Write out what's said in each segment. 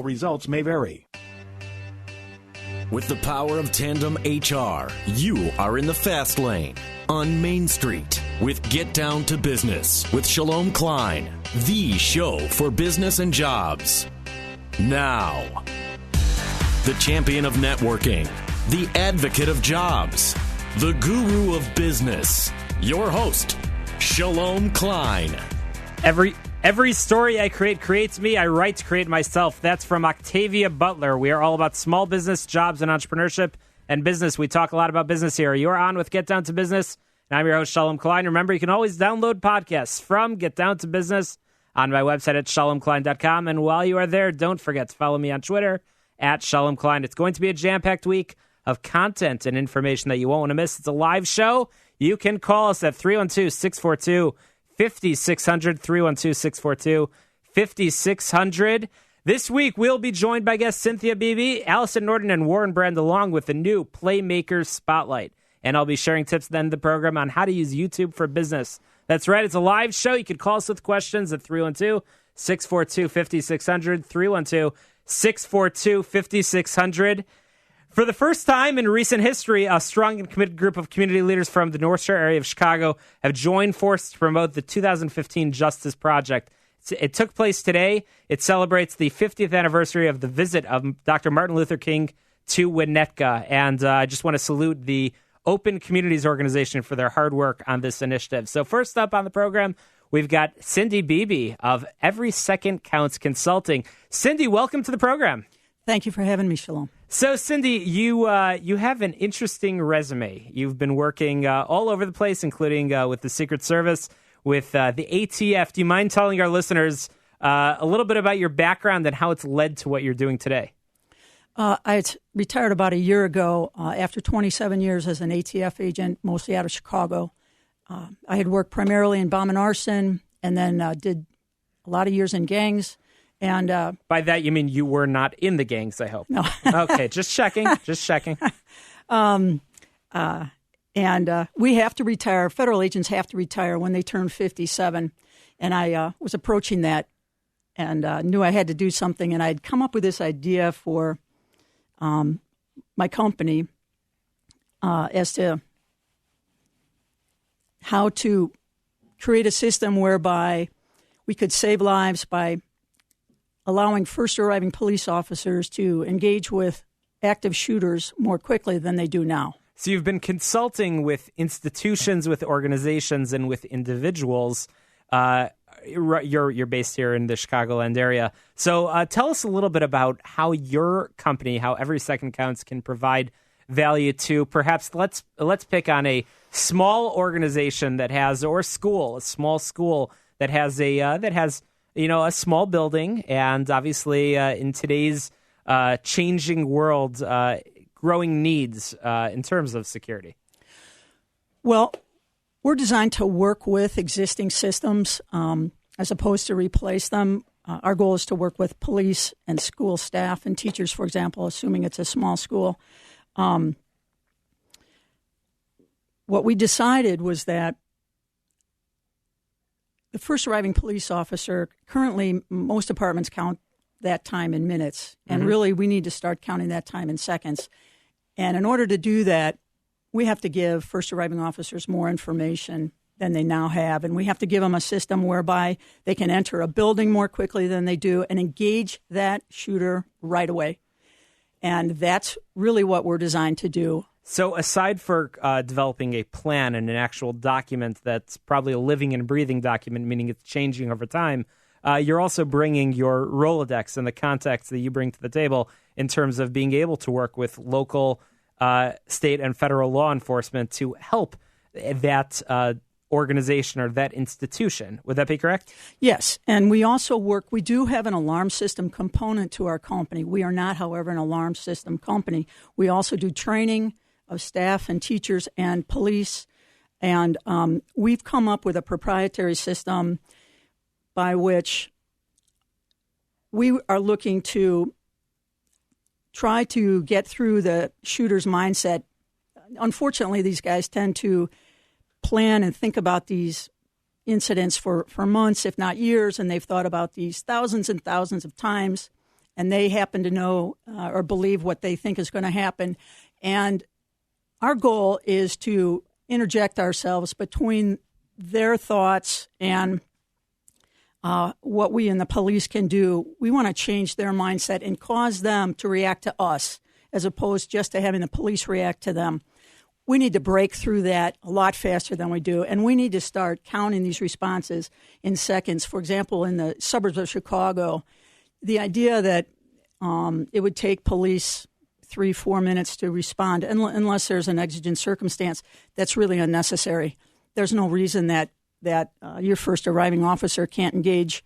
Results may vary. With the power of Tandem HR, you are in the fast lane on Main Street with Get Down to Business with Shalom Klein, the show for business and jobs. Now, the champion of networking, the advocate of jobs, the guru of business, your host, Shalom Klein. Every story I create creates me. I write to create myself. That's from Octavia Butler. We are all about small business, jobs, and entrepreneurship and business. We talk a lot about business here. You're on with Get Down to Business, and I'm your host, Shalom Klein. Remember, you can always download podcasts from Get Down to Business on my website at shalomklein.com. And while you are there, don't forget to follow me on Twitter at Shalom Klein. It's going to be a jam-packed week of content and information that you won't want to miss. It's a live show. You can call us at 312-642-5600, 312-642-5600. This week, we'll be joined by guests Cynthia Beebe, Allison Norton, and Warren Brand, along with the new Playmakers Spotlight. And I'll be sharing tips at the end of the program on how to use YouTube for business. That's right. It's a live show. You can call us with questions at 312-642-5600, 312-642-5600. For the first time in recent history, a strong and committed group of community leaders from the North Shore area of Chicago have joined forces to promote the 2015 Justice Project. It took place today. It celebrates the 50th anniversary of the visit of Dr. Martin Luther King to Winnetka. And I just want to salute the Open Communities Organization for their hard work on this initiative. So first up on the program, we've got Cynthia Beebe of Every Second Counts Consulting. Cindy, welcome to the program. Thank you for having me, Shalom. So, Cindy, you have an interesting resume. You've been working all over the place, including with the Secret Service, with the ATF. Do you mind telling our listeners a little bit about your background and how it's led to what you're doing today? I retired about a year ago after 27 years as an ATF agent, mostly out of Chicago. I had worked primarily in bomb and arson and then did a lot of years in gangs. And by that, you mean you were not in the gangs, I hope. No. Okay, just checking. And we have to retire. Federal agents have to retire when they turn 57. And I was approaching that and knew I had to do something. And I'd come up with this idea for my company as to how to create a system whereby we could save lives by allowing first arriving police officers to engage with active shooters more quickly than they do now. So you've been consulting with institutions, with organizations, and with individuals. You're based here in the Chicagoland area. So tell us a little bit about how your company, how Every Second Counts, can provide value to perhaps let's pick on a small organization that has, or a small school that has a small building, and obviously in today's changing world, growing needs in terms of security. Well, we're designed to work with existing systems as opposed to replace them. Our goal is to work with police and school staff and teachers, for example, assuming it's a small school. What we decided was that the first arriving police officer, currently most departments count that time in minutes, and really we need to start counting that time in seconds. And in order to do that, we have to give first arriving officers more information than they now have, and we have to give them a system whereby they can enter a building more quickly than they do and engage that shooter right away. And that's really what we're designed to do. So aside for developing a plan and an actual document that's probably a living and breathing document, meaning it's changing over time, you're also bringing your Rolodex and the contacts that you bring to the table in terms of being able to work with local, state, and federal law enforcement to help that organization or that institution. Would that be correct? Yes, and we also we do have an alarm system component to our company. We are not, however, an alarm system company. We also do training of staff and teachers and police, and we've come up with a proprietary system by which we are looking to try to get through the shooter's mindset. Unfortunately, these guys tend to plan and think about these incidents for months, if not years, and they've thought about these thousands and thousands of times. and they happen to know or believe what they think is going to happen. And our goal is to interject ourselves between their thoughts and what we in the police can do. We want to change their mindset and cause them to react to us as opposed just to having the police react to them. We need to break through that a lot faster than we do, and we need to start counting these responses in seconds. For example, in the suburbs of Chicago, the idea that it would take police 3-4 minutes to respond, unless there's an exigent circumstance, that's really unnecessary. There's no reason that your first arriving officer can't engage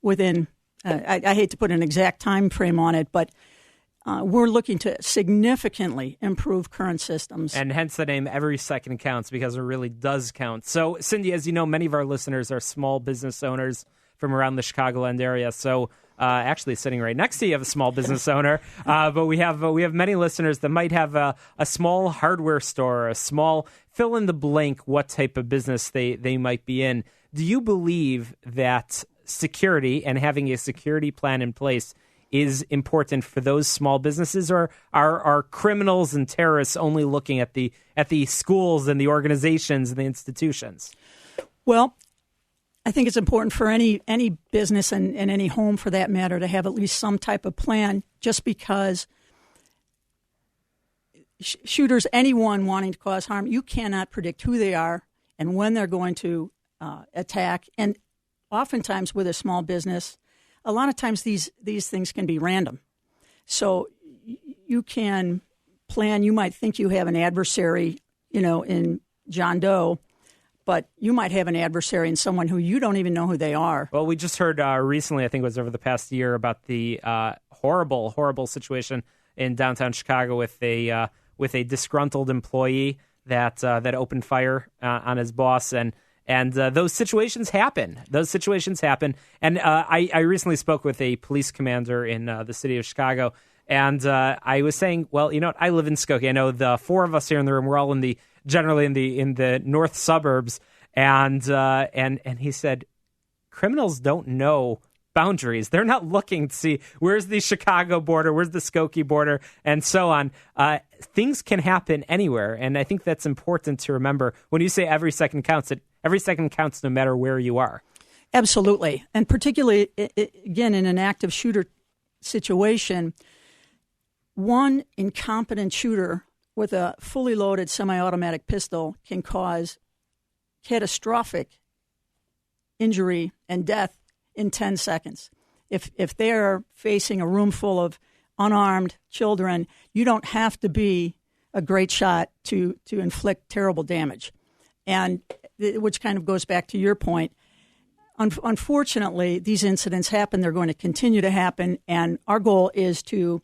within, I hate to put an exact time frame on it, but we're looking to significantly improve current systems. And hence the name Every Second Counts, because it really does count. So, Cindy, as you know, many of our listeners are small business owners from around the Chicagoland area. So actually sitting right next to you, have a small business owner. But we have many listeners that might have a small hardware store, a small fill in the blank what type of business they might be in. Do you believe that security and having a security plan in place is important for those small businesses, or are criminals and terrorists only looking at the schools and the organizations and the institutions? Well, I think it's important for any business and any home, for that matter, to have at least some type of plan, just because shooters, anyone wanting to cause harm, you cannot predict who they are and when they're going to attack. And oftentimes with a small business, a lot of times these things can be random. So you can plan. You might think you have an adversary, in John Doe, but you might have an adversary in someone who you don't even know who they are. Well, we just heard recently, I think it was over the past year, about the horrible, horrible situation in downtown Chicago with a disgruntled employee that opened fire on his boss, and those situations happen. And I recently spoke with a police commander in the city of Chicago, and I was saying, well, I live in Skokie. I know the four of us here in the room, we're all generally in the north suburbs, and he said, criminals don't know boundaries. They're not looking to see where's the Chicago border, where's the Skokie border, and so on. Things can happen anywhere, and I think that's important to remember. When you say every second counts, every second counts no matter where you are. Absolutely, and particularly, again, in an active shooter situation, one incompetent shooter with a fully loaded semi-automatic pistol can cause catastrophic injury and death in 10 seconds. If they're facing a room full of unarmed children, you don't have to be a great shot to inflict terrible damage. And which kind of goes back to your point. Unfortunately, these incidents happen. They're going to continue to happen. And our goal is to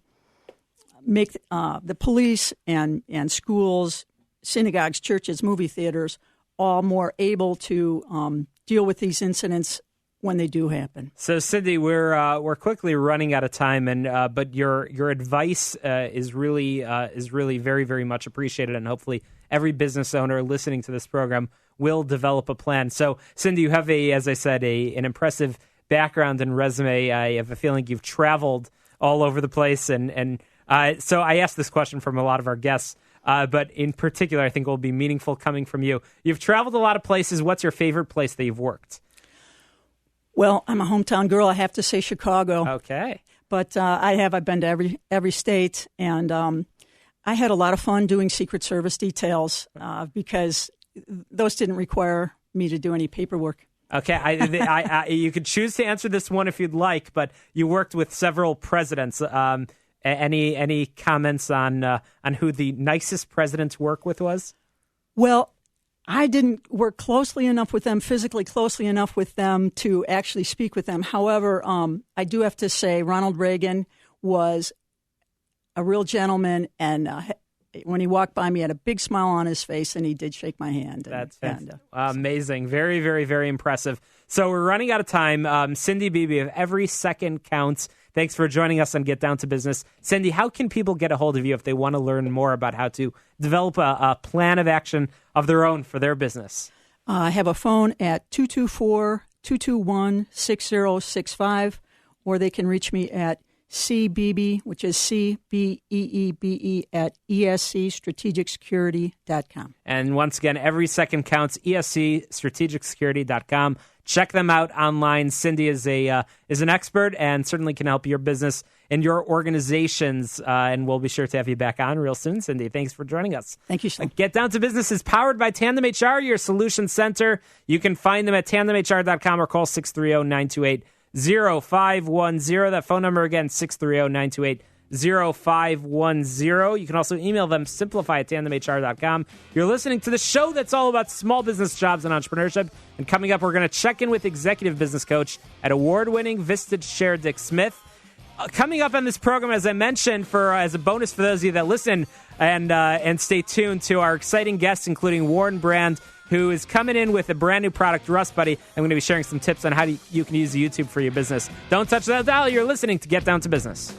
make the police and schools, synagogues, churches, movie theaters all more able to deal with these incidents when they do happen. So, Cindy, we're quickly running out of time, and but your advice is really very, very much appreciated, and hopefully every business owner listening to this program will develop a plan. So, Cindy, you have as I said, an impressive background and resume. I have a feeling you've traveled all over the place, and so I asked this question from a lot of our guests, but in particular, I think it will be meaningful coming from you. You've traveled a lot of places. What's your favorite place that you've worked? Well, I'm a hometown girl. I have to say Chicago. Okay. But I've been to every state, and I had a lot of fun doing Secret Service details because those didn't require me to do any paperwork. Okay. You could choose to answer this one if you'd like, but you worked with several presidents. Any comments on who the nicest president to work with was? Well, I didn't work physically closely enough with them to actually speak with them. However, I do have to say Ronald Reagan was a real gentleman, and when he walked by me, he had a big smile on his face, and he did shake my hand. That's amazing. Very, very, very impressive. So we're running out of time. Cynthia Beebe of Every Second Counts, thanks for joining us on Get Down to Business. Cindy, how can people get a hold of you if they want to learn more about how to develop a plan of action of their own for their business? I have a phone at 224-221-6065, or they can reach me at Beebe, which is CBEEBE at ESCstrategicsecurity.com. And once again, every second counts, ESCstrategicsecurity.com. Check them out online. Cindy is an expert and certainly can help your business and your organizations. And we'll be sure to have you back on real soon, Cindy. Thanks for joining us. Thank you, Shalom. Get Down to Business is powered by Tandem HR, your solution center. You can find them at tandemhr.com or call 630-928-0510. That phone number again, 630-928-0510. You can also email them, simplify@tandemhr.com. You're listening to the show that's all about small business jobs and entrepreneurship. And coming up, we're going to check in with executive business coach at award-winning Vistage Chair Dick Smith. Coming up on this program, as I mentioned, as a bonus for those of you that listen and stay tuned to our exciting guests, including Warren Brand, who is coming in with a brand new product, Rust Buddy. I'm going to be sharing some tips on how you can use YouTube for your business. Don't touch that dial. You're listening to Get Down to Business.